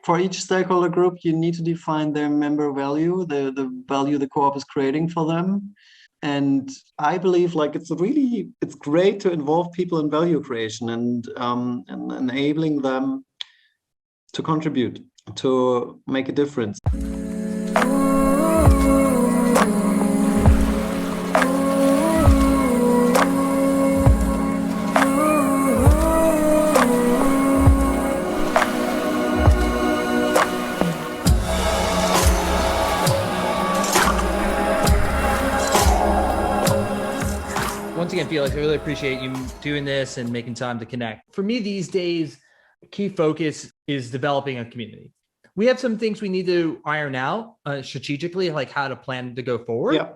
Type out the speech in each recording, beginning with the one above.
for each stakeholder group, you need to define their member value, the value the co-op is creating for them. And I believe like it's great to involve people in value creation and enabling them to contribute, to make a difference. Once again, Felix, I really appreciate you doing this and making time to connect. For me these days, key focus is developing a community. We have some things we need to iron out strategically, like how to plan to go forward. Yeah.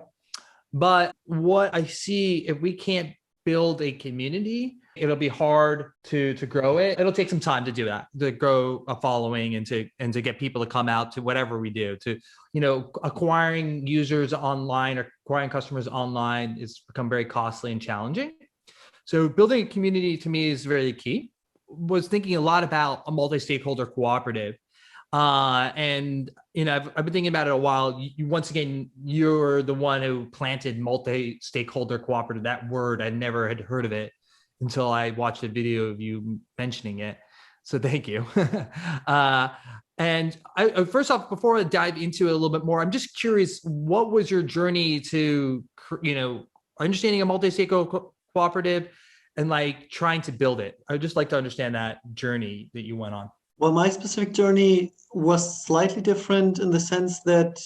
But what I see, if we can't build a community, it'll be hard to grow it. It'll take some time to do that, to grow a following and to get people to come out to whatever we do. To, acquiring users online or acquiring customers online has become very costly and challenging. So building a community to me is very key. Was thinking a lot about a multi-stakeholder cooperative. And I've been thinking about it a while. Once again, you're the one who planted multi-stakeholder cooperative. That word, I never had heard of it until I watched a video of you mentioning it. So thank you. And first off, before I dive into it a little bit more, I'm just curious, what was your journey to, understanding a multi-stakeholder cooperative and like trying to build it? I'd just like to understand that journey that you went on. Well, my specific journey was slightly different in the sense that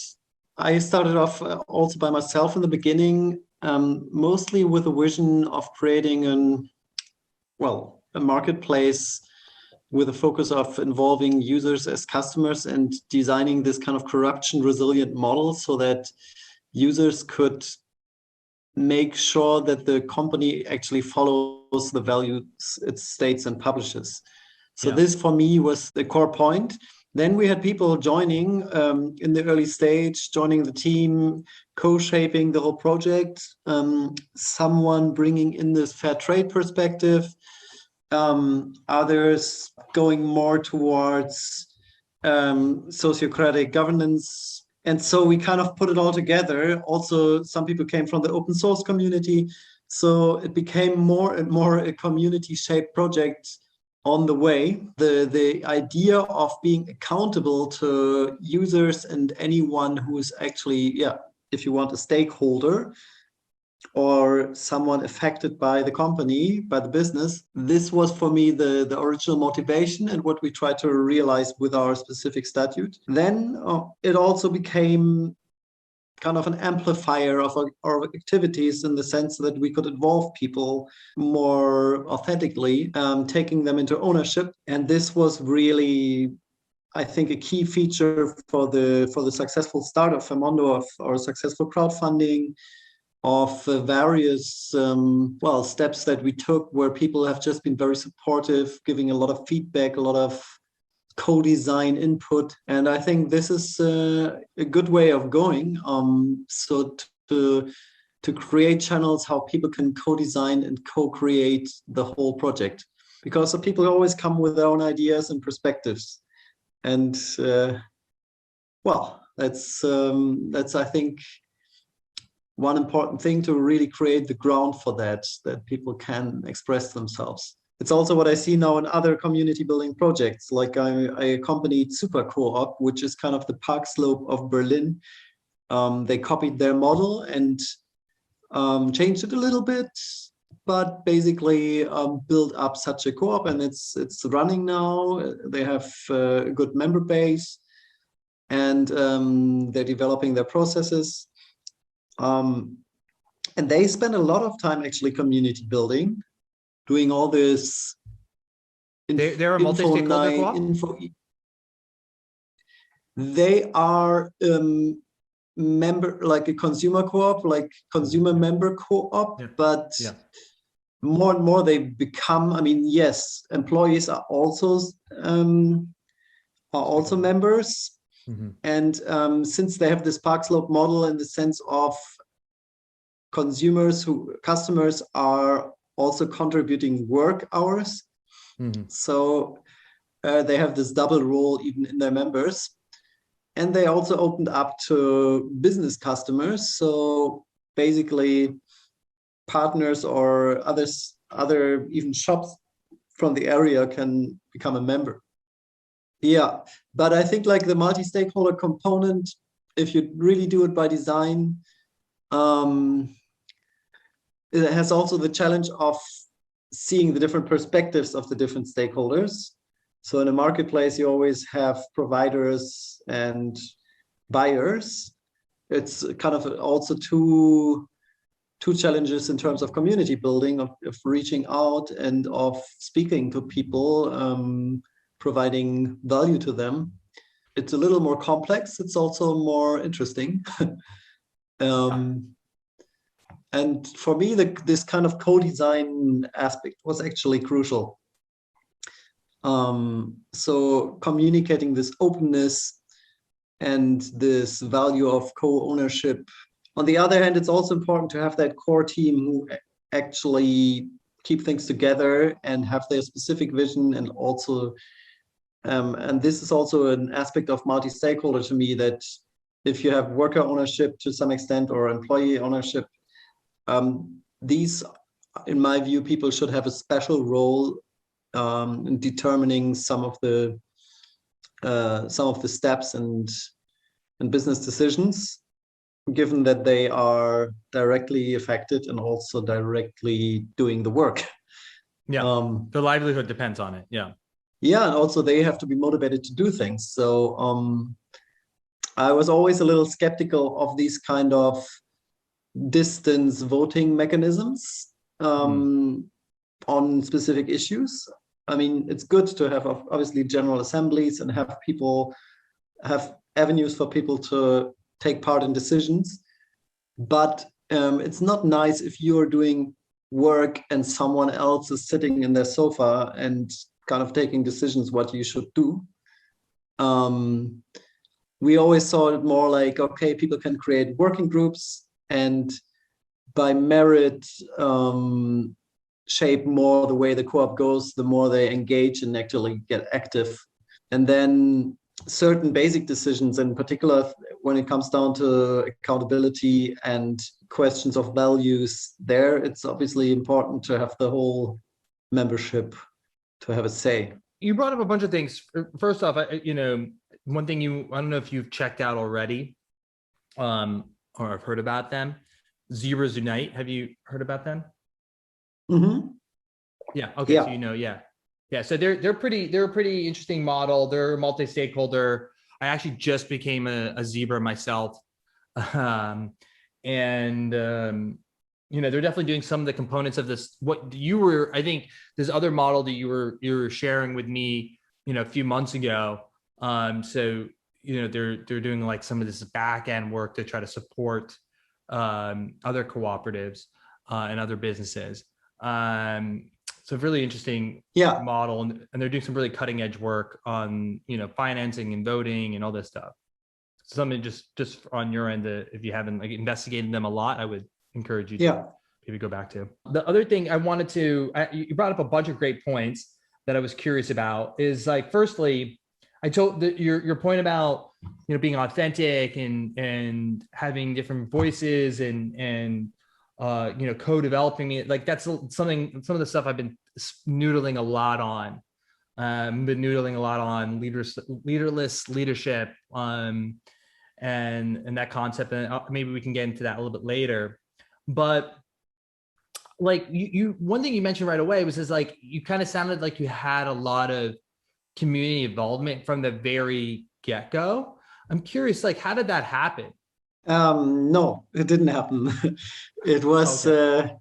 I started off also by myself in the beginning, mostly with a vision of creating a marketplace with a focus of involving users as customers and designing this kind of corruption resilient model so that users could make sure that the company actually follows the values it states and publishes. So This for me was the core point. Then we had people joining in the early stage, joining the team, co-shaping the whole project, someone bringing in this fair trade perspective, others going more towards sociocratic governance. And so we kind of put it all together. Also, some people came from the open source community. So it became more and more a community-shaped project on the way. The idea of being accountable to users and anyone who is actually, if you want, a stakeholder or someone affected by the company, by the business, this was for me the original motivation and what we tried to realize with our specific statute. Then it also became kind of an amplifier of our activities in the sense that we could involve people more authentically, taking them into ownership. And this was really, I think, a key feature for the successful start of Fairmondo, of our successful crowdfunding, of various steps that we took where people have just been very supportive, giving a lot of feedback, a lot of co-design input. And I think this is a good way of going. So to create channels how people can co-design and co-create the whole project, because the people always come with their own ideas and perspectives. And that's I think one important thing, to really create the ground for that people can express themselves. It's also what I see now in other community building projects. Like I accompanied Super Co-op, which is kind of the Park Slope of Berlin. They copied their model and changed it a little bit, but basically built up such a co-op, and it's running now. They have a good member base, and they're developing their processes. And they spend a lot of time actually community building, doing all this. They're a multi-stakeholder co-op? They are member, like a consumer co-op, like consumer member co-op, but more and more they become, yes, employees are also members. Mm-hmm. And since they have this Park Slope model in the sense of customers are also contributing work hours. Mm-hmm. So They have this double role even in their members. And they also opened up to business customers. So basically partners or other even shops from the area can become a member. Yeah, but I think like the multi-stakeholder component, if you really do it by design, it has also the challenge of seeing the different perspectives of the different stakeholders. So in a marketplace, you always have providers and buyers. It's kind of also two challenges in terms of community building, of reaching out and of speaking to people, providing value to them. It's a little more complex. It's also more interesting. And for me, this kind of co-design aspect was actually crucial. So communicating this openness and this value of co-ownership. On the other hand, it's also important to have that core team who actually keep things together and have their specific vision, and also, and this is also an aspect of multi-stakeholder to me, that if you have worker ownership to some extent or employee ownership, these, in my view, people should have a special role in determining some of the steps and business decisions, given that they are directly affected and also directly doing the work. Yeah, the livelihood depends on it. Yeah. Yeah, and also they have to be motivated to do things. So I was always a little skeptical of these kind of distance voting mechanisms on specific issues. I mean, it's good to have obviously general assemblies and have avenues for people to take part in decisions, but it's not nice if you're doing work and someone else is sitting in their sofa and kind of taking decisions what you should do. We always saw it more like, okay, people can create working groups and by merit shape more the way the co-op goes, the more they engage and actually get active. And then certain basic decisions, in particular when it comes down to accountability and questions of values, there it's obviously important to have the whole membership to have a say. You brought up a bunch of things. First off, one thing I don't know if you've checked out already, or have heard about them. Zebras Unite. Have you heard about them? Mm-hmm. Yeah. Okay. Yeah. So yeah. So they're a pretty interesting model. They're multi-stakeholder. I actually just became a zebra myself, and they're definitely doing some of the components of this. I think this other model that you were sharing with me, a few months ago. So they're doing like some of this back end work to try to support other cooperatives and other businesses. So really interesting model, and they're doing some really cutting edge work on financing and voting and all this stuff. Something just on your end, if you haven't investigated them a lot, I would encourage you to maybe go back to. The other thing I wanted to, you brought up a bunch of great points that I was curious about. Is like, firstly, I told your point about being authentic and having different voices and co-developing it. Like that's some of the stuff I've been noodling a lot on. Leaderless leadership, and that concept. And maybe we can get into that a little bit later. But like one thing you mentioned right away was like you kind of sounded like you had a lot of community involvement from the very get-go. I'm curious, like, how did that happen? No, it didn't happen. It was, as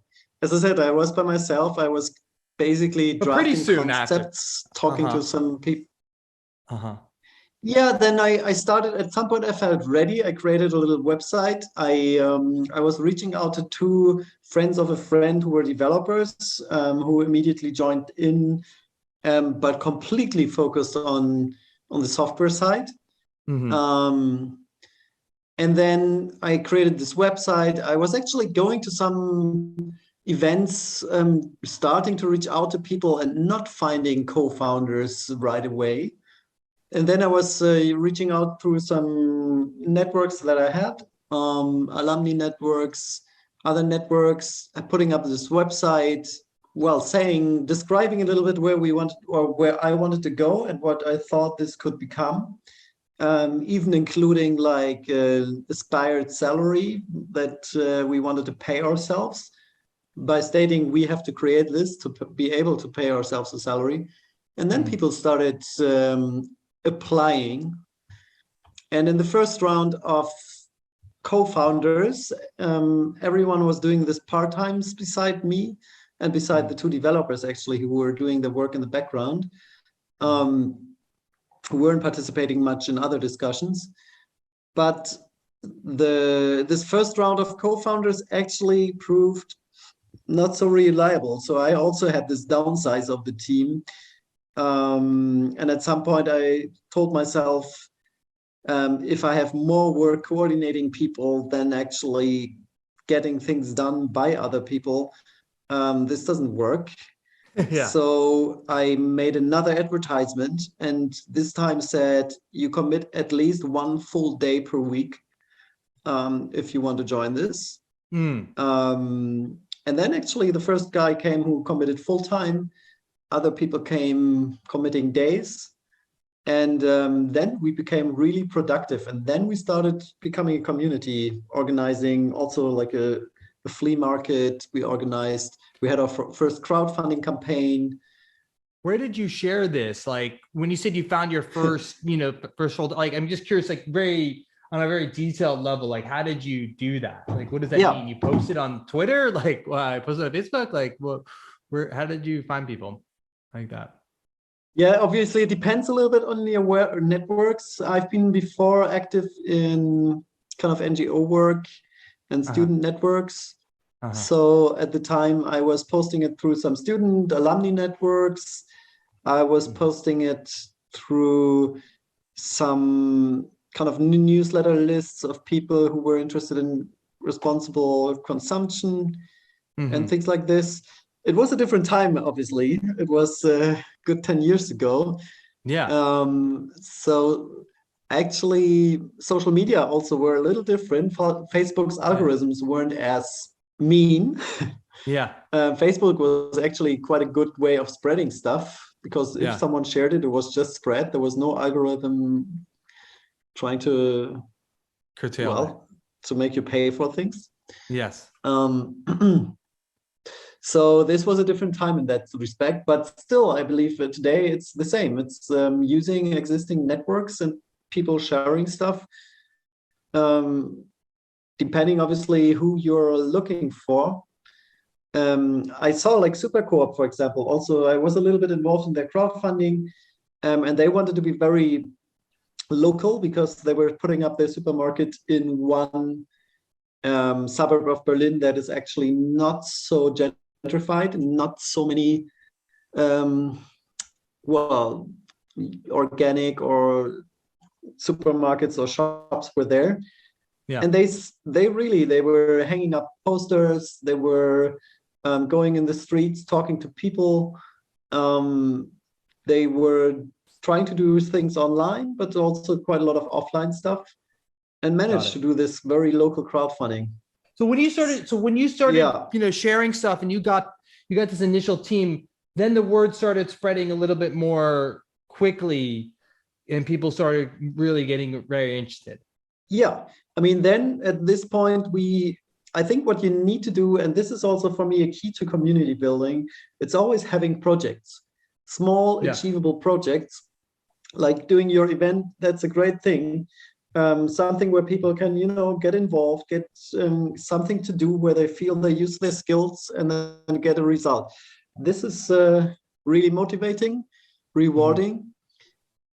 I said, I was by myself. I was basically drafting concepts, talking to some people. Yeah, then I started, at some point I felt ready. I created a little website. I was reaching out to two friends of a friend who were developers, who immediately joined in, but completely focused on the software side. And then I created this website. I was actually going to some events, starting to reach out to people and not finding co-founders right away. And then I was reaching out through some networks that I had, alumni networks, other networks, putting up this website, well, describing a little bit where we wanted or where I wanted to go and what I thought this could become. Even including like aspired salary that we wanted to pay ourselves by stating we have to create this to be able to pay ourselves a salary. And then people started applying. And in the first round of co-founders, everyone was doing this part-time beside me and beside the two developers actually who were doing the work in the background. Who weren't participating much in other discussions. But this first round of co-founders actually proved not so reliable. So I also had this downsize of the team. And at some point I told myself, if I have more work coordinating people than actually getting things done by other people, this doesn't work. Yeah. So I made another advertisement and this time said, you commit at least 1 full day per week if you want to join this. And then actually the first guy came who committed full time. Other people came committing days. And then we became really productive. And then we started becoming a community, organizing also like a flea market. We had our first crowdfunding campaign. Where did you share this? Like when you said you found your first, first hold, like, I'm just curious, like on a very detailed level, like how did you do that? Like, what does that mean? You posted on Twitter? Like, I posted on Facebook? Like, how did you find people like that? Yeah, obviously it depends a little bit on the aware networks. I've been before active in kind of NGO work and student networks. So at the time I was posting it through some student alumni networks. I was posting it through some kind of newsletter lists of people who were interested in responsible consumption and things like this. It was a different time, obviously. It was a good 10 years ago. Yeah. So actually, social media also were a little different. Facebook's algorithms weren't as mean. Yeah. Facebook was actually quite a good way of spreading stuff because if someone shared it, it was just spread. There was no algorithm trying to curtail to make you pay for things. Yes. So this was a different time in that respect, but still, I believe that today it's the same. It's using existing networks and people sharing stuff, depending obviously who you're looking for. I saw like Supercoop, for example. Also, I was a little bit involved in their crowdfunding, and they wanted to be very local because they were putting up their supermarket in one suburb of Berlin that is actually not so gentrified, not so many organic or supermarkets or shops were there. And they were hanging up posters. They were going in the streets, talking to people. They were trying to do things online, but also quite a lot of offline stuff, and managed to do this very local crowdfunding. So when you started, sharing stuff, and you got this initial team, then the word started spreading a little bit more quickly, and people started really getting very interested. Yeah, I mean, then at this point, I think what you need to do, and this is also for me a key to community building, it's always having projects, small, achievable projects, like doing your event. That's a great thing. Something where people can, get involved, get something to do where they feel they use their skills and then get a result. This is really motivating, rewarding.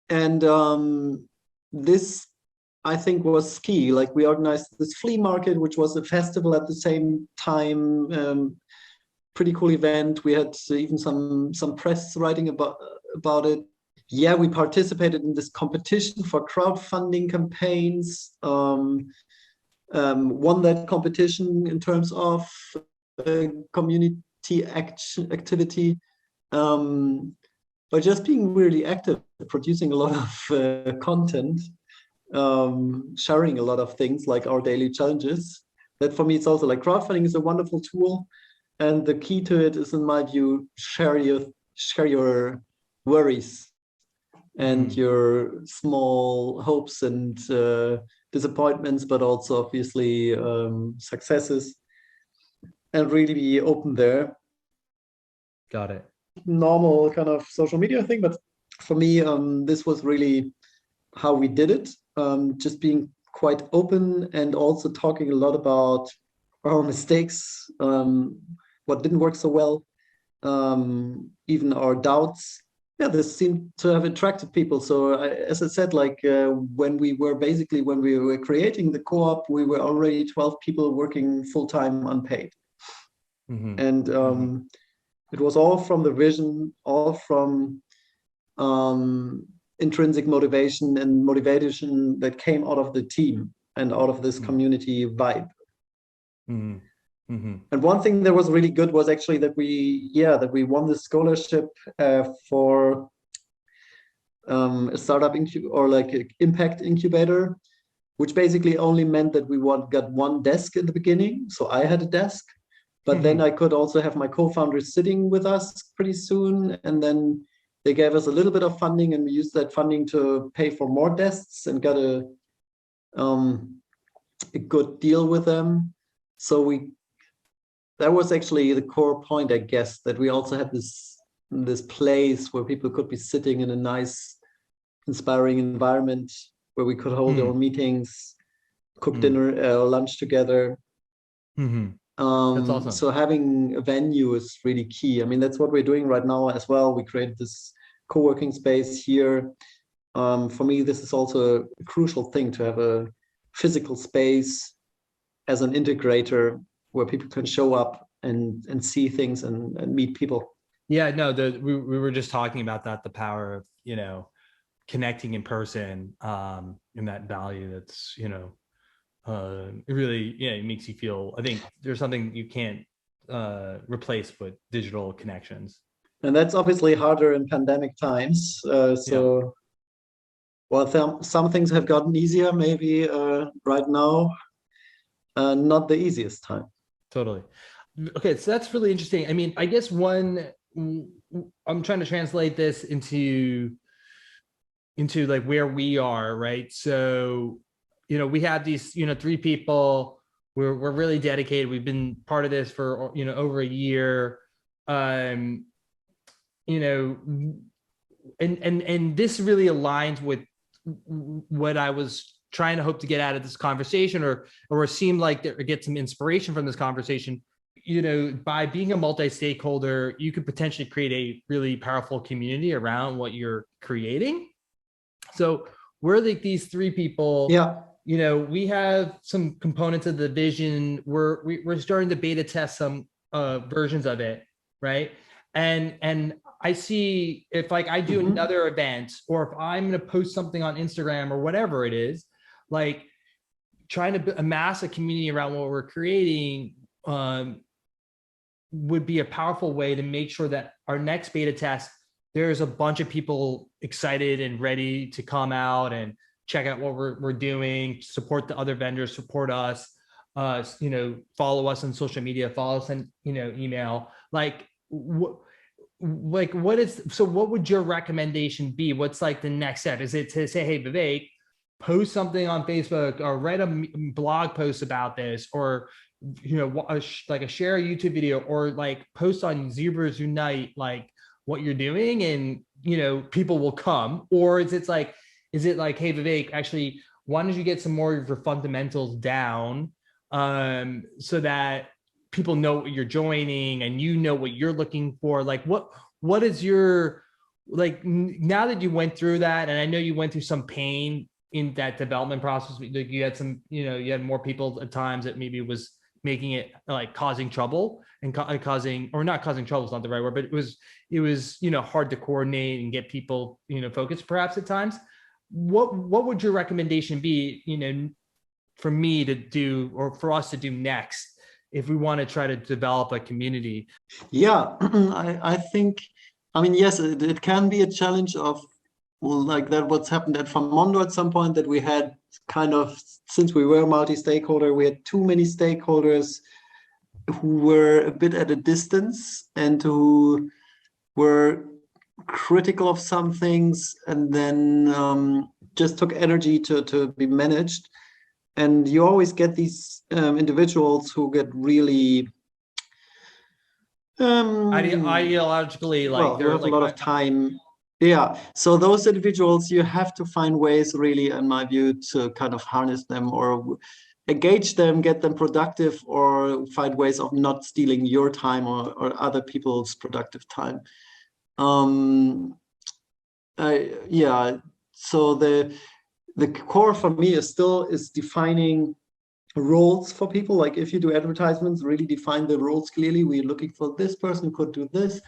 And this, I think, was key. Like we organized this flea market, which was a festival at the same time. Pretty cool event. We had even some press writing about it. Yeah, we participated in this competition for crowdfunding campaigns. Won that competition in terms of community activity, by just being really active, producing a lot of content, sharing a lot of things like our daily challenges. That for me, it's also like crowdfunding is a wonderful tool. And the key to it is, in my view, share your worries and your small hopes and disappointments, but also obviously successes, and really be open there. Got it. Normal kind of social media thing, but for me, this was really how we did it. Just being quite open and also talking a lot about our mistakes, what didn't work so well, even our doubts. Yeah, this seemed to have attracted people. So as I said, like when we were creating the co-op, we were already 12 people working full-time unpaid. And it was all from the vision, all from intrinsic motivation and motivation that came out of the team and out of this community vibe. And one thing that was really good was actually that we won the scholarship for a startup or like an impact incubator, which basically only meant that we got one desk in the beginning. So I had a desk, but then I could also have my co-founders sitting with us pretty soon. And then they gave us a little bit of funding, and we used that funding to pay for more desks and got a good deal with them. So that was actually the core point, I guess, that we also had this place where people could be sitting in a nice, inspiring environment where we could hold our meetings, cook dinner or lunch together. That's awesome. So having a venue is really key. I mean, that's what we're doing right now as well. We created this co-working space here. For me, this is also a crucial thing, to have a physical space as an integrator where people can show up and see things and meet people. Yeah, no, we were just talking about that, the power of, connecting in person, and that value that's, it really, it makes you feel, I think there's something you can't replace with digital connections. And that's obviously harder in pandemic times. Well, some things have gotten easier maybe right now. Not the easiest time. Totally. Okay, so that's really interesting. I mean, I guess I'm trying to translate this into like where we are, right? So, we have these, 3 people. We're really dedicated. We've been part of this for, over a year. And this really aligns with what I was trying to hope to get out of this conversation, or seem like get some inspiration from this conversation. By being a multi-stakeholder, you could potentially create a really powerful community around what you're creating. So we're like these 3 people. Yeah. We have some components of the vision. We're starting to beta test some versions of it, right? And I see if like I do another event, or if I'm going to post something on Instagram or whatever it is, like trying to amass a community around what we're creating would be a powerful way to make sure that our next beta test, there's a bunch of people excited and ready to come out and check out what we're doing, support the other vendors, support us, follow us on social media, follow us on, email. What would your recommendation be? What's like the next step? Is it to say, hey, Vivek, post something on Facebook or write a blog post about this, or, like a share a YouTube video, or like post on Zebras Unite, like what you're doing, and, people will come? Or is it like, hey, Vivek, actually, why don't you get some more of your fundamentals down, so that people know what you're joining and what you're looking for? Like, what is your, like, now that you went through that, and I know you went through some pain in that development process, like you had some, you had more people at times that maybe was making it like causing trouble and causing, or not causing trouble is not the right word, but it was, hard to coordinate and get people, focused perhaps at times. What would your recommendation be, for me to do, or for us to do next if we want to try to develop a community? Yeah, I think, I mean, yes, it can be a challenge of, well, like that what's happened at Fairmondo at some point, that we had kind of, since we were multi-stakeholder, we had too many stakeholders who were a bit at a distance and who were critical of some things, and then just took energy to be managed. And you always get these individuals who get really Ideologically, like, well, who they're have a like, lot of time. Yeah, so those individuals, you have to find ways, really, in my view, to kind of harness them or engage them, get them productive, or find ways of not stealing your time or other people's productive time. Yeah, so the core for me is defining roles for people. Like, if you do advertisements, really define the roles clearly. We're looking for this person who could do this,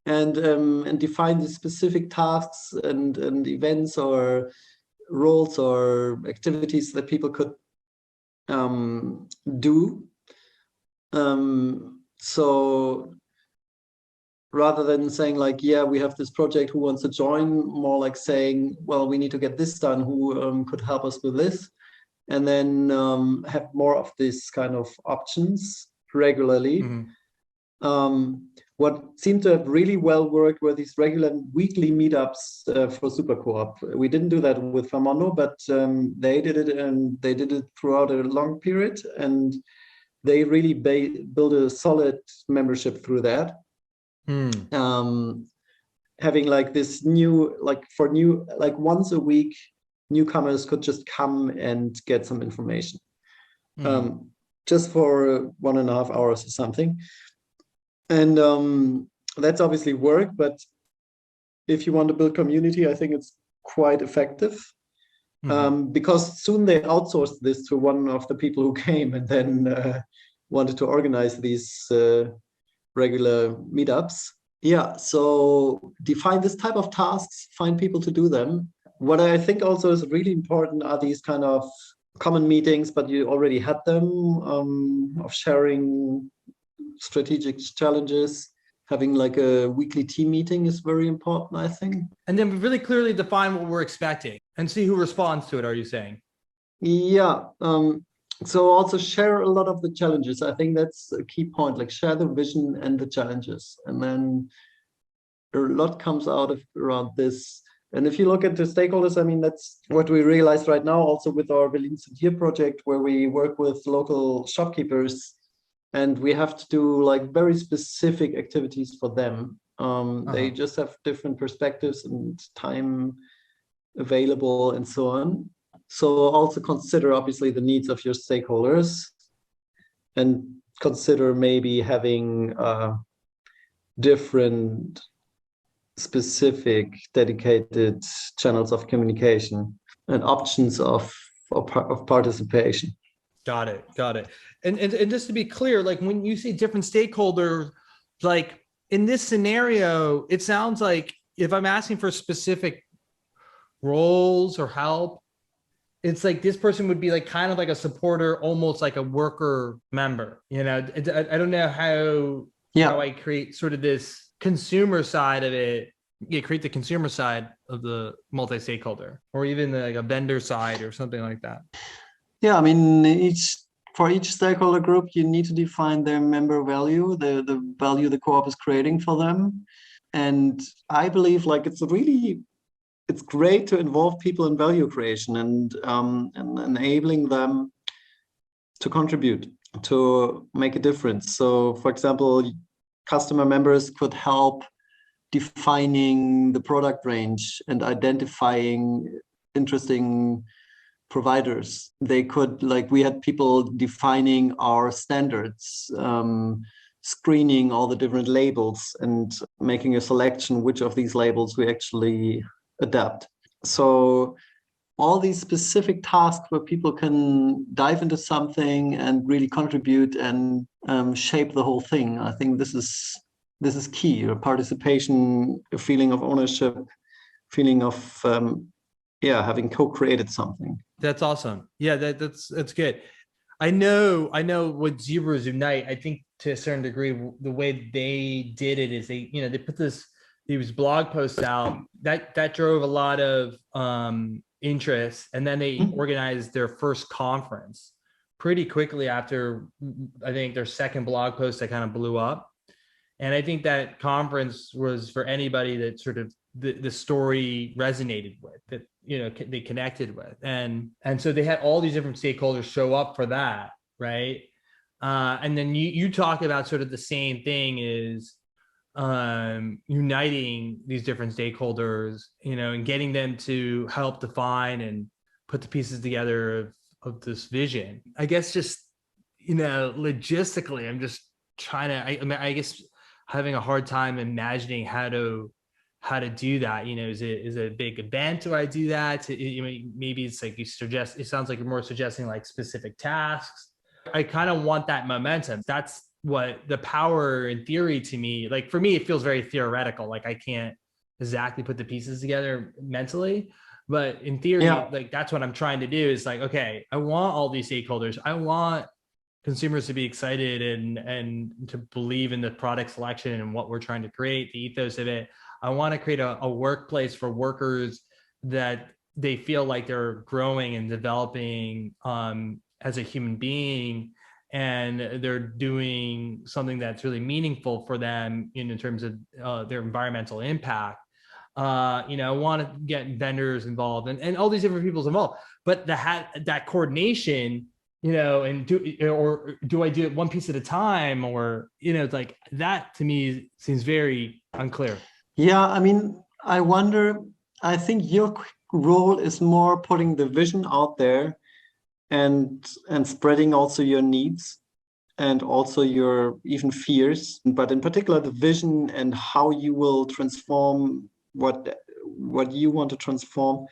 and define the specific tasks and events or roles or activities that people could do. So rather than saying like, yeah, we have this project, who wants to join, more like saying, well, we need to get this done, who could help us with this, and then have more of this kind of options regularly. What seemed to have really well worked were these regular weekly meetups for Super Co-op. We didn't do that with Fairmondo, but they did it, and they did it throughout a long period, and they really built a solid membership through that. Having like this new, like for new, like once a week, newcomers could just come and get some information, just for 1.5 hours or something. And that's obviously work, but if you want to build community, I think it's quite effective. Because soon they outsourced this to one of the people who came and then wanted to organize these regular meetups. Yeah, so define this type of tasks, find people to do them. What I think also is really important are these kind of common meetings, but you already had them, of sharing strategic challenges. Having like a weekly team meeting is very important, I think. And then really clearly define what we're expecting and see who responds to it, are you saying? Yeah. So also share a lot of the challenges. I think that's a key point, like share the vision and the challenges. And then a lot comes out of around this. And if you look at the stakeholders, I mean, that's what we realize right now also with our Berlin Here project, where we work with local shopkeepers, and we have to do like very specific activities for them. They just have different perspectives and time available and so on. So also consider obviously the needs of your stakeholders, and consider maybe having different specific dedicated channels of communication and options of participation. Got it. And just to be clear, like when you say different stakeholders, like in this scenario, it sounds like if I'm asking for specific roles or help, it's like this person would be like kind of like a supporter, almost like a worker member. You know, I don't know how I create sort of this consumer side of it. You create the consumer side of the multi-stakeholder, or even like a vendor side or something like that. Yeah, I mean, for each stakeholder group, you need to define their member value, the value the co-op is creating for them. And I believe like it's great to involve people in value creation and enabling them to contribute, to make a difference. So, for example, customer members could help defining the product range and identifying interesting providers. They could, like, we had people defining our standards, screening all the different labels and making a selection which of these labels we actually adapt. So all these specific tasks where people can dive into something and really contribute and shape the whole thing. I think this is key. Participation, a feeling of ownership, feeling of having co-created something. That's awesome. Yeah, that's good. I know with Zebras Unite, I think to a certain degree, the way they did it is they put these blog posts out that drove a lot of interest, and then they organized their first conference pretty quickly after, I think, their second blog post that kind of blew up. And I think that conference was for anybody that sort of the story resonated with, that they connected with, and so they had all these different stakeholders show up for that, right? And then you talk about sort of the same thing is uniting these different stakeholders, and getting them to help define and put the pieces together of this vision. I guess just logistically, I'm just trying to. I guess having a hard time imagining how to do that. Is it a big event? Do I do that? Maybe it's like you suggest. It sounds like you're more suggesting like specific tasks. I kind of want that momentum. That's what the power in theory to me. Like for me, it feels very theoretical. Like I can't exactly put the pieces together mentally. But in theory, like that's what I'm trying to do is like, okay, I want all these stakeholders. I want consumers to be excited and to believe in the product selection and what we're trying to create, the ethos of it. I want to create a workplace for workers that they feel like they're growing and developing as a human being, and they're doing something that's really meaningful for them in terms of their environmental impact. I want to get vendors involved and all these different people's involved, but that coordination, and do I do it one piece at a time, or, like that to me seems very unclear. Yeah, I mean, I think your role is more putting the vision out there and spreading also your needs and also your even fears, but in particular the vision and how you will transform what you want to transform.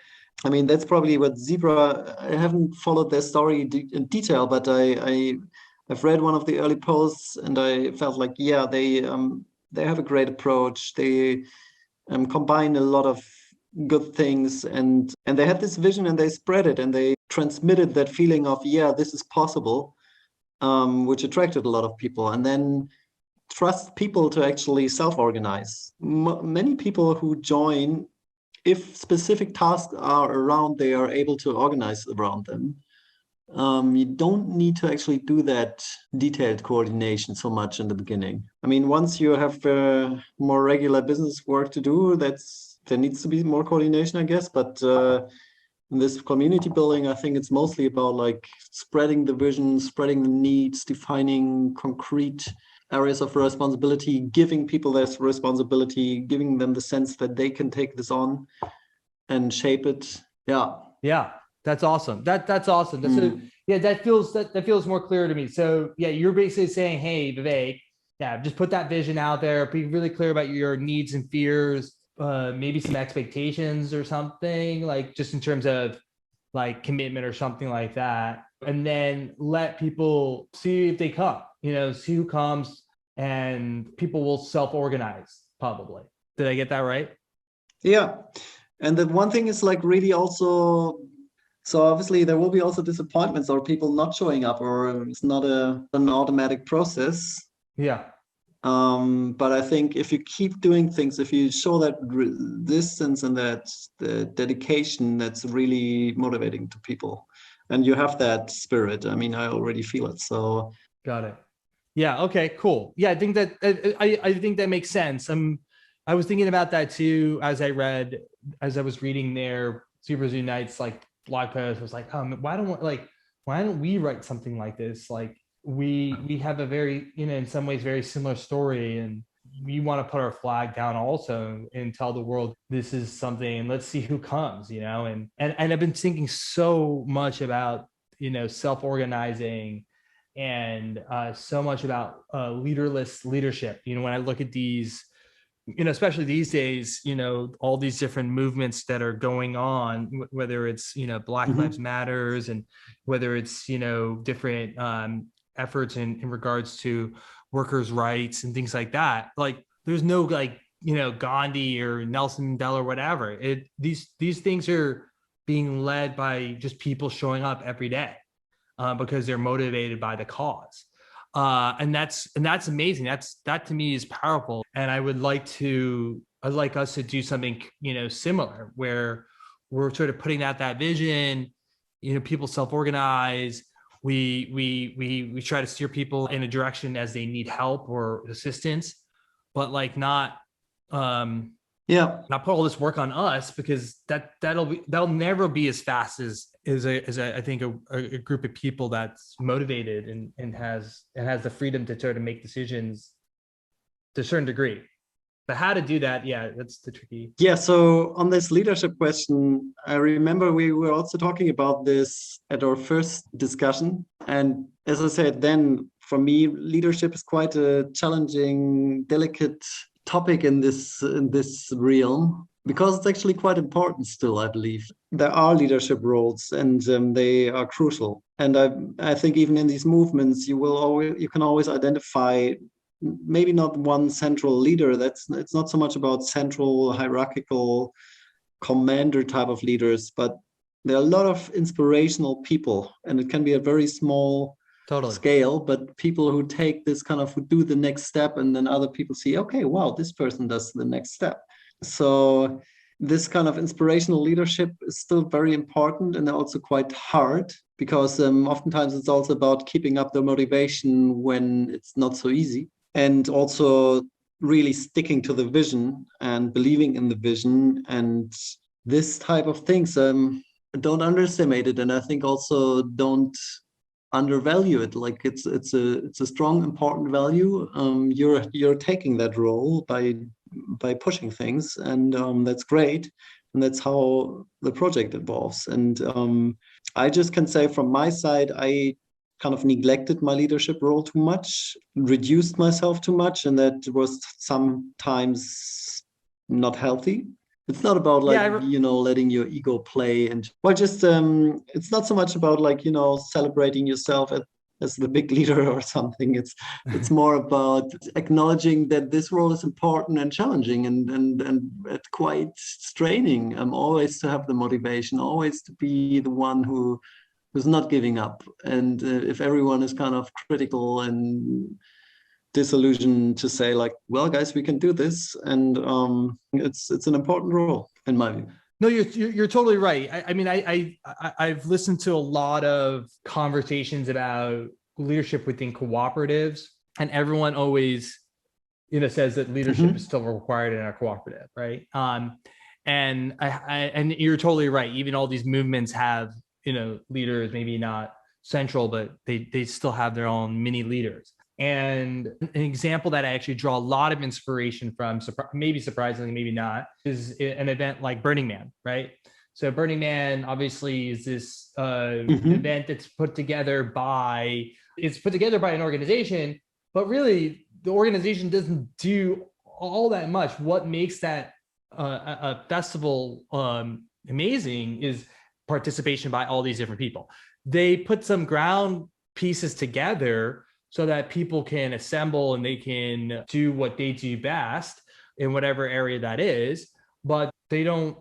I mean, that's probably what Zebra. I haven't followed their story in detail, but I've read one of the early posts, and I felt like, yeah, they have a great approach. They combine a lot of good things, and they had this vision, and they spread it, and they transmitted that feeling of, yeah, this is possible, which attracted a lot of people. And then trust people to actually self-organize. Many people who join, if specific tasks are around, they are able to organize around them. You don't need to actually do that detailed coordination so much in the beginning. I mean, once you have more regular business work to do, there needs to be more coordination, I guess. But in this community building, I think it's mostly about like spreading the vision, spreading the needs, defining concrete areas of responsibility, giving people this responsibility, giving them the sense that they can take this on and shape it. Yeah, that's awesome. That's awesome. That feels more clear to me. So yeah, you're basically saying, hey, Vivek, just put that vision out there, be really clear about your needs and fears, maybe some expectations or something, like just in terms of like commitment or something like that, and then let people see if they come, see who comes, and people will self-organize probably. Did I get that right? Yeah. And then one thing is like really also, so obviously there will be also disappointments or people not showing up, or it's not an automatic process. Yeah. But I think if you keep doing things, if you show that resistance and that the dedication, that's really motivating to people. And you have that spirit. I mean, I already feel it. So got it. Yeah. Okay, cool. Yeah, I think that I think that makes sense. I was thinking about that too as I was reading their Zebras Unite's like blog post. I was like, why don't we write something like this? Like we have a very, in some ways very similar story, and we want to put our flag down also and tell the world this is something, and let's see who comes, and I've been thinking so much about, self-organizing and so much about leaderless leadership. When I look at these, especially these days, all these different movements that are going on, whether it's, Black Lives Matters, and whether it's, different efforts in regards to workers' rights and things like that. Like there's no Gandhi or Nelson Mandela or whatever. These things are being led by just people showing up every day. because they're motivated by the cause. And that's amazing. That to me is powerful. And I'd like us to do something, similar, where we're sort of putting out that vision, people self-organize. We try to steer people in a direction as they need help or assistance, but like not put all this work on us, because that'll never be as fast as I think a group of people that's motivated and has the freedom to sort of make decisions to a certain degree. But how to do that, that's the tricky. Yeah, so on this leadership question, I remember we were also talking about this at our first discussion. And as I said, then for me, leadership is quite a challenging, delicate topic in this realm, because it's actually quite important still, I believe. There are leadership roles, and they are crucial. And I think even in these movements, you can always identify maybe not one central leader. It's not so much about central hierarchical commander type of leaders, but there are a lot of inspirational people, and it can be a very small scale, but people who take this who do the next step, and then other people see, okay, wow, this person does the next step. So this kind of inspirational leadership is still very important, and also quite hard, because oftentimes it's also about keeping up the motivation when it's not so easy, and also really sticking to the vision and believing in the vision and this type of things. Don't underestimate it, and I think also don't undervalue it. Like it's a strong, important value. You're taking that role by pushing things, and that's great, and that's how the project evolves. And I just can say from my side, I kind of neglected my leadership role too much, reduced myself too much, and that was sometimes not healthy. It's not about letting your ego play, and just it's not so much about celebrating yourself as the big leader or something. It's more about acknowledging that this role is important and challenging and quite straining. Always to have the motivation, always to be the one who's not giving up. And if everyone is kind of critical and disillusioned, to say well, guys, we can do this. And it's an important role in my view. No, you're totally right. I mean, I've listened to a lot of conversations about leadership within cooperatives, and everyone always, says that leadership is still required in a cooperative, right? And you're totally right. Even all these movements have, leaders, maybe not central, but they still have their own mini leaders. And an example that I actually draw a lot of inspiration from, maybe surprisingly, maybe not, is an event like Burning Man, right? So Burning Man obviously is this event that's put together by an organization, but really the organization doesn't do all that much. What makes that a festival amazing is participation by all these different people. They put some ground pieces together so that people can assemble and they can do what they do best in whatever area that is, but they don't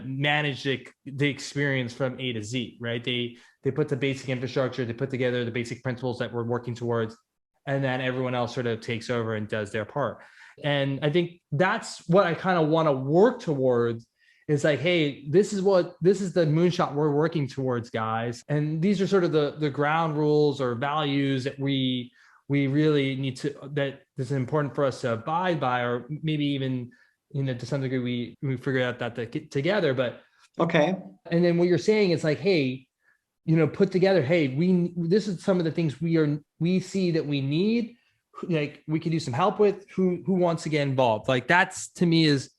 manage the experience from A to Z, right? They put the basic infrastructure, they put together the basic principles that we're working towards, and then everyone else sort of takes over and does their part. And I think that's what I kind of want to work towards. It's like, hey, this is the moonshot we're working towards, guys. And these are sort of the ground rules or values that we really need to, that is important for us to abide by, or maybe even, to some degree we figure out that together. But okay. And then what you're saying is like, hey, put together, hey, this is some of the things we see that we need, like we can do some help with, who wants to get involved. Like that's, to me, is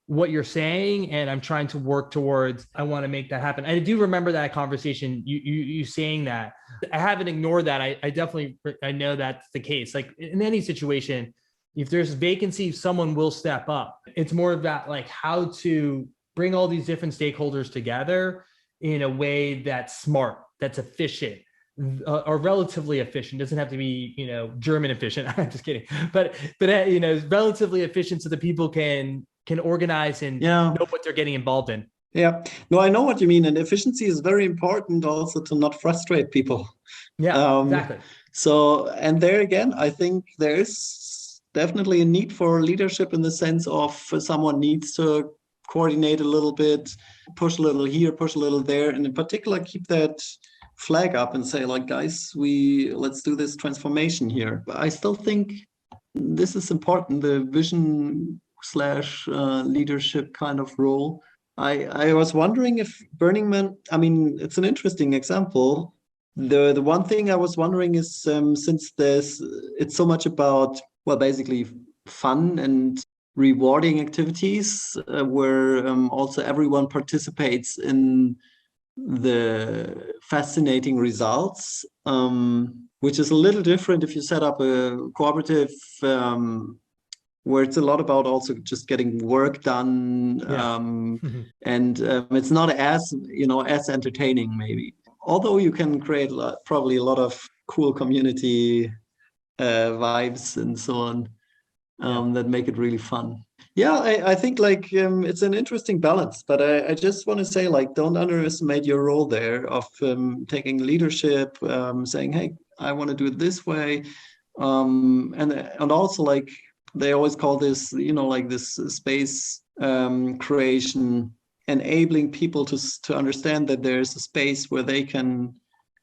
what you're saying, and I'm trying to work towards. I want to make that happen. I do remember that conversation, you saying that. I haven't ignored that. I definitely know that's the case. Like in any situation, if there's vacancy, someone will step up. It's more about like how to bring all these different stakeholders together in a way that's smart, that's efficient, or relatively efficient. Doesn't have to be, German efficient. I'm just kidding. But relatively efficient, so that people can organize and know what they're getting involved in. Yeah. No, I know what you mean. And efficiency is very important also to not frustrate people. Yeah, Um, exactly. so, and there again, I think there is definitely a need for leadership in the sense of someone needs to coordinate a little bit, push a little here, push a little there, and in particular, keep that flag up and say, like, guys, let's do this transformation here. But I still think this is important, the vision slash leadership kind of role. I was wondering if Burning Man, I mean, it's an interesting example. The one thing I was wondering is since it's so much about, well, basically fun and rewarding activities where also everyone participates in the fascinating results, which is a little different if you set up a cooperative where it's a lot about also just getting work done, Yeah. and it's not as as entertaining maybe. Although you can create probably a lot of cool community vibes and so on Yeah. that make it really fun. Yeah, I think like it's an interesting balance, but I just want to say like don't underestimate your role there of taking leadership, saying, hey, I want to do it this way, and also like they always call this, like this space creation, enabling people to understand that there's a space where they can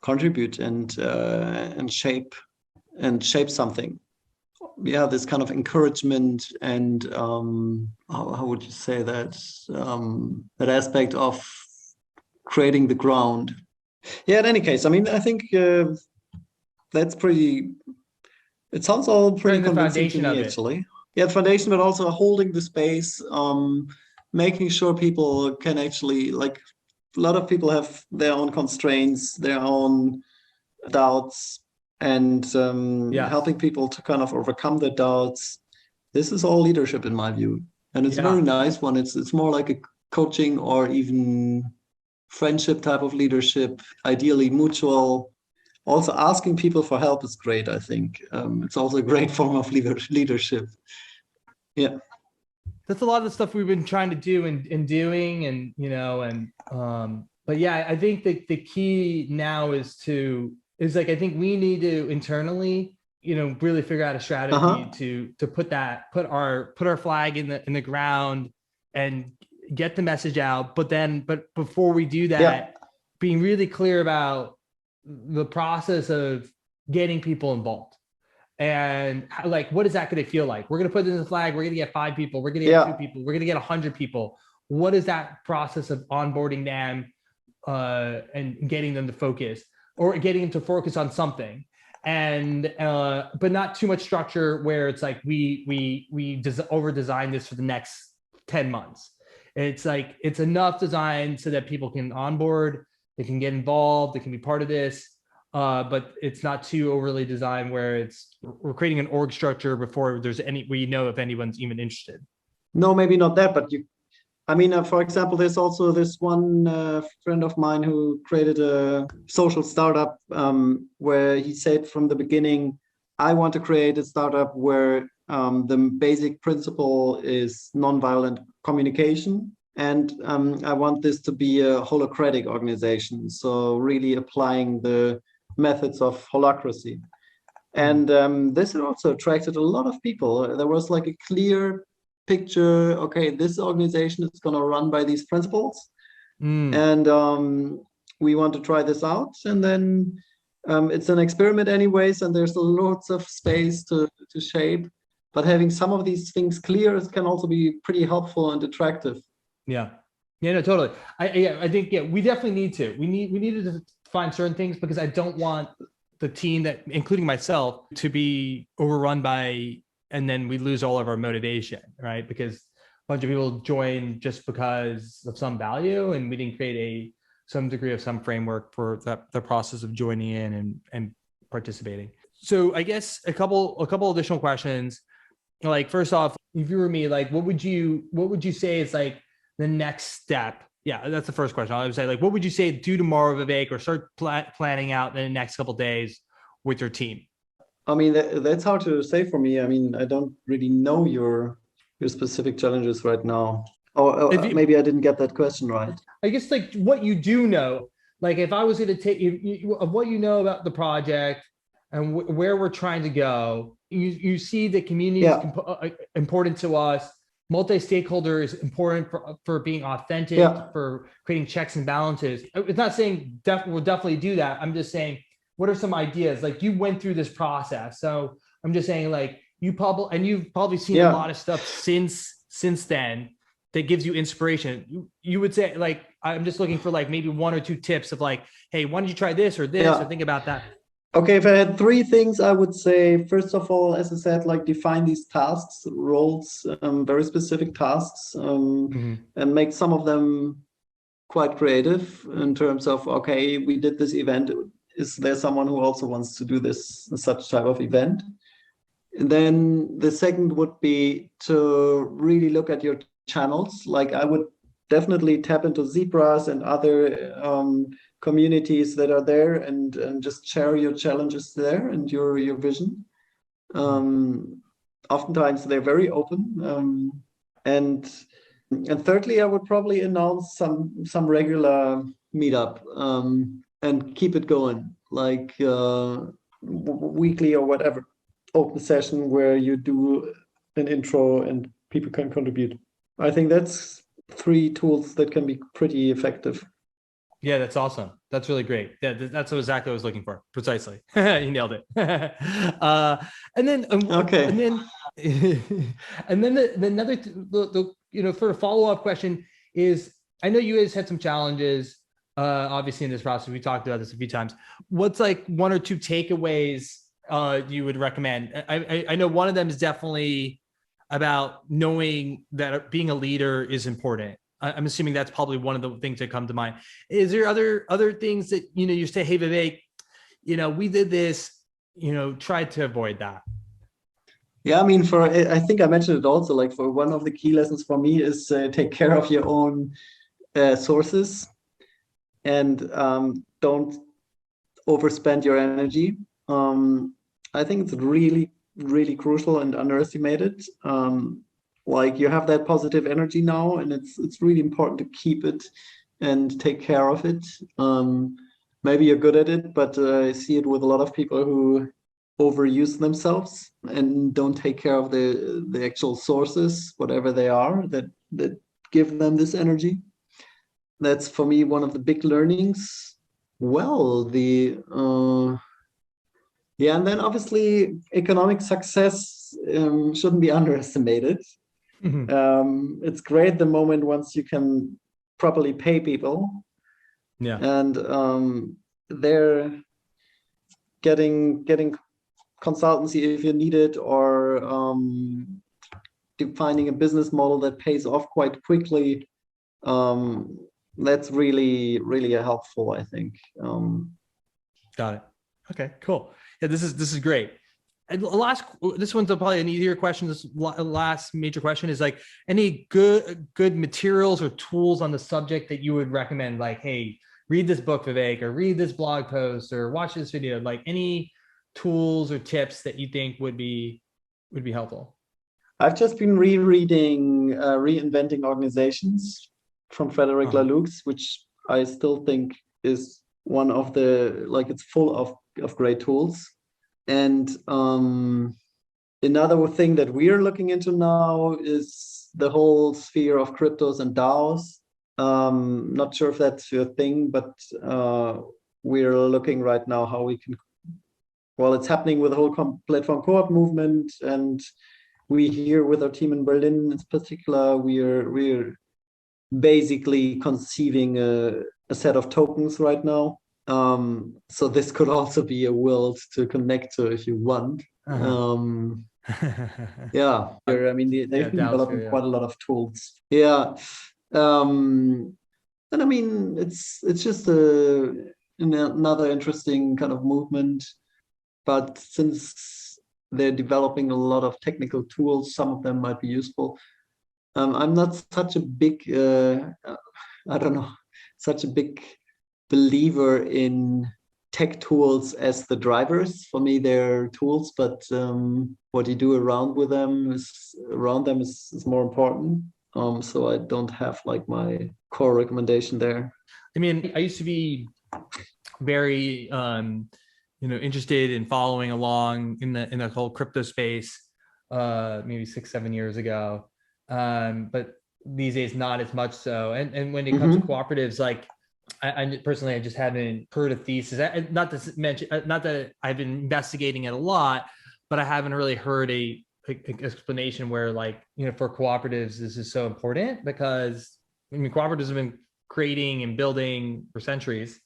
contribute and shape something. Yeah, this kind of encouragement and how would you say that, that aspect of creating the ground. Yeah, in any case, I mean, I think that's pretty, it sounds all pretty During the convincing to foundation me of it. actually. Yeah, foundation, but also holding the space, making sure people can actually, like, a lot of people have their own constraints, their own doubts, and Yes. helping people to kind of overcome the doubts. This is all leadership in my view, and it's a very Yeah. nice one. It's more like a coaching or even friendship type of leadership, ideally mutual. Also, asking people for help is great. I think it's also a great form of leadership. Yeah. That's a lot of the stuff we've been trying to do and doing, and but yeah, I think that the key now is like, I think we need to internally, really figure out a Uh strategy huh. to put our flag in the ground and get the message out. But before we do Yeah. that, being really clear about the process of getting people involved. And like, what is that going to feel like? We're going to put in the flag. We're going to get 5 people. We're going to get 2 Yeah. people. We're going to get 100 people. What is that process of onboarding them and getting them to focus, or getting them to focus on something? And but not too much structure where it's like we over design this for the next 10 months. It's like, it's enough design so that people can onboard, they can get involved, they can be part of this, but it's not too overly designed where we're creating an org structure before we know if anyone's even interested. No, maybe not that, but I mean, for example, there's also this one friend of mine who created a social startup where he said from the beginning, I want to create a startup where the basic principle is nonviolent communication. And I want this to be a holacratic organization. So, really applying the methods of holacracy. And this also attracted a lot of people. There was like a clear picture. Okay, this organization is going to run by these principles, Mm. and we want to try this out. And then it's an experiment, anyways, and there's lots of space to shape. But having some of these things clear can also be pretty helpful and attractive. Yeah. Yeah, no, totally. I think, yeah, we definitely we needed to find certain things, because I don't want the team, that including myself, to be overrun by, and then we lose all of our motivation, right? Because a bunch of people join just because of some value, and we didn't create some degree of some framework for the process of joining in and participating. So I guess a couple additional questions. Like, first off, if you were me, like, what would you say is like the next step? Yeah, that's the first question. I would say, like, what would you say do tomorrow, Vivek, or start planning out in the next couple of days with your team? I mean, that's hard to say for me. I mean, I don't really know your specific challenges right now. Or maybe I didn't get that question right. I guess like what you do know, like if I was going to take of what you know about the project and where we're trying to go, you see the community is important to us. Multi-stakeholder is important for being authentic, for creating checks and balances. It's not saying we'll definitely do that. I'm just saying, what are some ideas? Like you went through this process. So I'm just saying like you've probably seen a lot of stuff since then that gives you inspiration. You would say like, I'm just looking for like maybe 1 or 2 tips of like, hey, why don't you try this or this or think about that? Okay, if I had 3 things, I would say, first of all, as I said, like define these tasks, roles, very specific tasks, and make some of them quite creative in terms of, okay, we did this event. Is there someone who also wants to do such type of event? And then the second would be to really look at your channels. Like I would definitely tap into Zebras and other communities that are there and just share your challenges there and your vision. Oftentimes they're very open. And thirdly, I would probably announce some regular meetup and keep it going, like weekly or whatever, open session where you do an intro and people can contribute. I think that's 3 tools that can be pretty effective. Yeah, that's awesome. That's really great. Yeah, that's exactly what I was looking for. Precisely. You nailed it. And then, okay. And then another, for a follow-up question is, I know you guys had some challenges, obviously in this process. We talked about this a few times. What's like 1 or 2 takeaways you would recommend? I know one of them is definitely about knowing that being a leader is important. I'm assuming that's probably one of the things that come to mind. Is there other things that, you say, hey, Vivek, we did this, tried to avoid that? Yeah, I mean, I think I mentioned it also, like for one of the key lessons for me is take care of your own sources and don't overspend your energy. I think it's really, really crucial and underestimated. Like you have that positive energy now, and it's really important to keep it and take care of it. Maybe you're good at it, but I see it with a lot of people who overuse themselves and don't take care of the actual sources, whatever they are, that give them this energy. That's for me one of the big learnings. Well, and then obviously economic success shouldn't be underestimated. It's great the moment once you can properly pay people. Yeah. And they're getting consultancy if you need it, or defining a business model that pays off quite quickly. That's really, really helpful, I think. Got it. Okay, cool. Yeah, this is great. And this one's probably an easier question. This last major question is like, any good materials or tools on the subject that you would recommend? Like, hey, read this book, Vivek, or read this blog post, or watch this video. Like any tools or tips that you think would be helpful? I've just been rereading Reinventing Organizations from Frederic Laloux, which I still think is one of it's full of great tools. And another thing that we're looking into now is the whole sphere of cryptos and DAOs. Not sure if that's your thing, but we're looking right now how we can. Well, it's happening with the whole platform co-op movement, and we here with our team in Berlin in particular, we're basically conceiving a set of tokens right now. So this could also be a world to connect to if you want. Yeah, I mean, they've been developing quite a lot of tools. Yeah. And I mean, it's just another interesting kind of movement. But since they're developing a lot of technical tools, some of them might be useful. I'm not such a big, such a big believer in tech tools as the drivers. For me, they're tools, but what you do around them is more important. So I don't have like my core recommendation there. I mean, I used to be very, interested in following along in the whole crypto space, maybe 6-7 years ago. But these days, not as much so. And when it comes to cooperatives, like I personally, I just haven't heard a thesis. Not to mention, not that I've been investigating it a lot, but I haven't really heard a explanation where, like, for cooperatives, this is so important, because I mean, cooperatives have been creating and building for centuries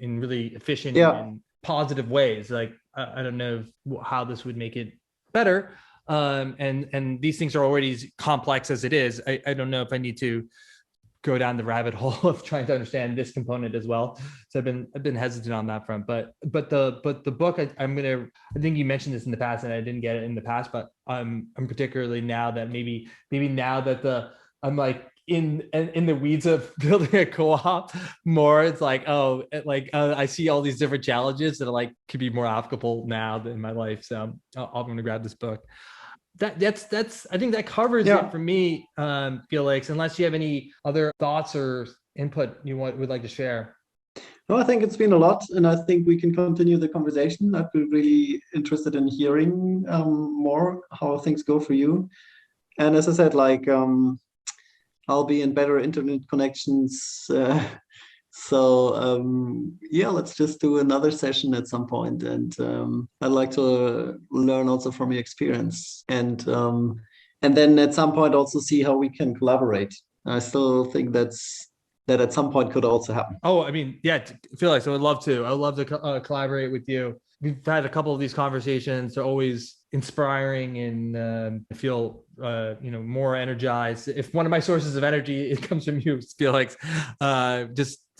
in really efficient and positive ways. Like, I don't know how this would make it better. And these things are already as complex as it is. I don't know if I need to go down the rabbit hole of trying to understand this component as well. So I've been hesitant on that front. But the book, I think you mentioned this in the past, and I didn't get it in the past, but I'm particularly now that maybe now that I'm like in the weeds of building a co-op more. It's like, I see all these different challenges that are like could be more applicable now in my life. So I'm going to grab this book. That's I think that covers it for me, Felix, unless you have any other thoughts or input you would like to share. No, I think it's been a lot, and I think we can continue the conversation. I'd be really interested in hearing more how things go for you. And as I said, like, I'll be in better internet connections. Yeah, let's just do another session at some point. And I'd like to learn also from your experience. And then at some point also see how we can collaborate. I still think that at some point could also happen. Oh, I mean, yeah, Felix, I would love to. I would love to collaborate with you. We've had a couple of these conversations. They're always inspiring, and I feel more energized. If one of my sources of energy, it comes from you, Felix.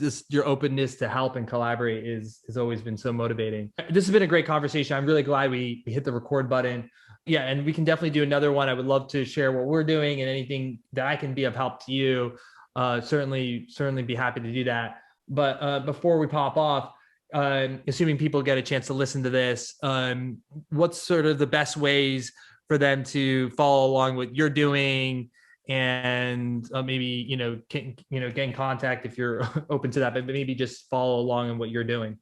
Just your openness to help and collaborate has always been so motivating. This has been a great conversation. I'm really glad we hit the record button. Yeah, and we can definitely do another one. I would love to share what we're doing and anything that I can be of help to you. Certainly be happy to do that. But before we pop off, assuming people get a chance to listen to this, what's sort of the best ways for them to follow along what you're doing, and maybe get in contact if you're open to that, but maybe just follow along in what you're doing?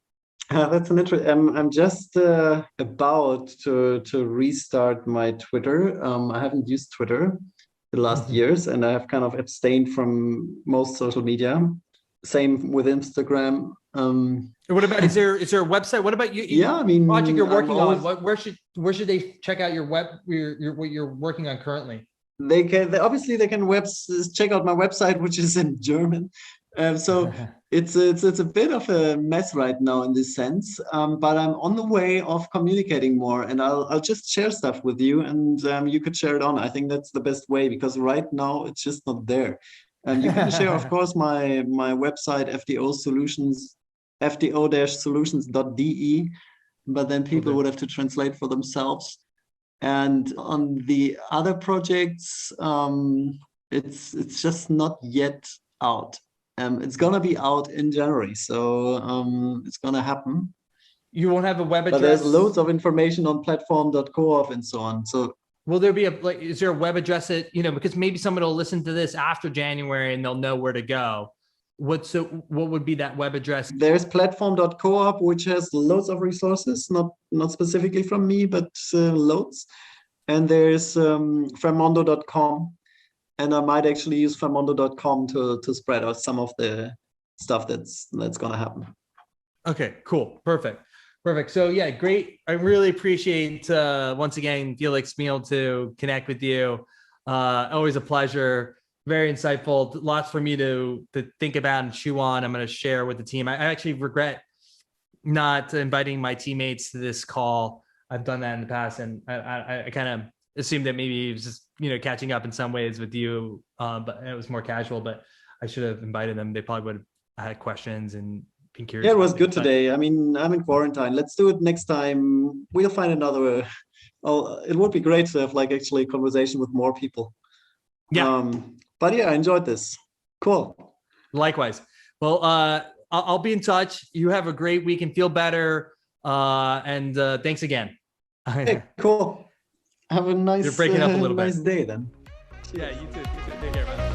That's an interesting. I'm just about to restart my Twitter. I haven't used Twitter the last years, and I have kind of abstained from most social media. Same with Instagram. What about, is there a website? What about you? Yeah, I mean, project you're working on. Where should they check out what you're working on currently? They can check out my website, which is in German. So it's a bit of a mess right now in this sense. But I'm on the way of communicating more, and I'll just share stuff with you, and you could share it on. I think that's the best way, because right now it's just not there. You can share, of course, my website, fdo-solutions.de, but then people would have to translate for themselves. And on the other projects, it's just not yet out. It's gonna be out in January, so it's gonna happen. You won't have a web address? But there's loads of information on platform.coop and so on. So will there be is there a web address that, because maybe someone will listen to this after January and they'll know where to go. What would be that web address? There's platform.coop, which has loads of resources, not specifically from me, but loads. And there's Fairmondo.com, and I might actually use Fairmondo.com to spread out some of the stuff that's gonna happen. Okay, cool, perfect. So yeah, great. I really appreciate once again, Felix, being able to connect with you. Always a pleasure. Very insightful. Lots for me to think about and chew on. I'm going to share with the team. I actually regret not inviting my teammates to this call. I've done that in the past, and I kind of assumed that maybe it was just catching up in some ways with you, but it was more casual. But I should have invited them. They probably would have had questions and been curious. Yeah, it was good today. I mean, I'm in quarantine. Let's do it next time. We'll find another. It would be great to have actually a conversation with more people. Yeah. But yeah, I enjoyed this. Cool. Likewise. Well, I'll be in touch. You have a great week and feel better. And thanks again. Hey, cool. Have a nice, You're breaking up a little nice bit. day then. Yeah, you too. Take care, man.